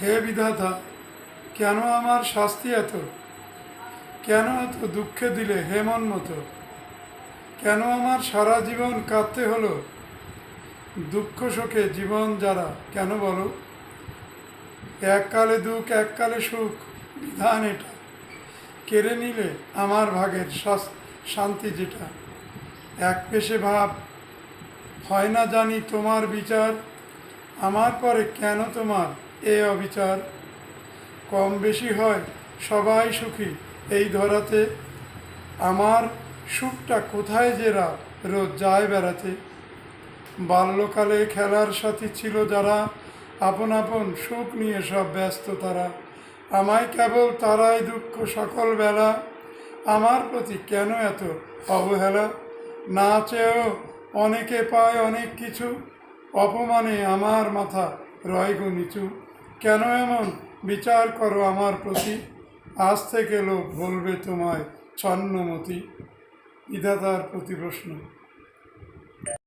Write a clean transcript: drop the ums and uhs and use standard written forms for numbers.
হে বিধাতা, কেন আমার শাস্তি এত? কেন এত দুঃখে দিলে হে মন মতো? কেন আমার সারা জীবন কাঁদতে হলো? দুঃখ শোকে জীবন যারা কেন বলো? এককালে দুঃখ এককালে সুখ, বিধান এটা। কেড়ে নিলে আমার ভাগের শান্তি যেটা। এক পেশে ভাব হয় না জানি তোমার বিচার, আমার পরে কেন তোমার এ অবিচার? কম বেশি হয় সবাই সুখী এই ধরাতে, আমার সুখটা কোথায় জেরা রোজ যায় বেড়াতে। বাল্যকালে খেলার সাথী ছিল যারা, আপন আপন সুখ নিয়ে সব ব্যস্ত তারা। আমায় কেবল তারাই দুঃখ সকল বেলা, আমার প্রতি কেন এত অবহেলা? না চেয়েও অনেকে পায় অনেক কিছু, অপমানে আমার মাথা রয় গো নিচু। কেন এমন বিচার করো আমার প্রতি? আজ থেকে লোক বলবে তোমায় ছন্নমতি। বিধাতার প্রতি প্রশ্ন।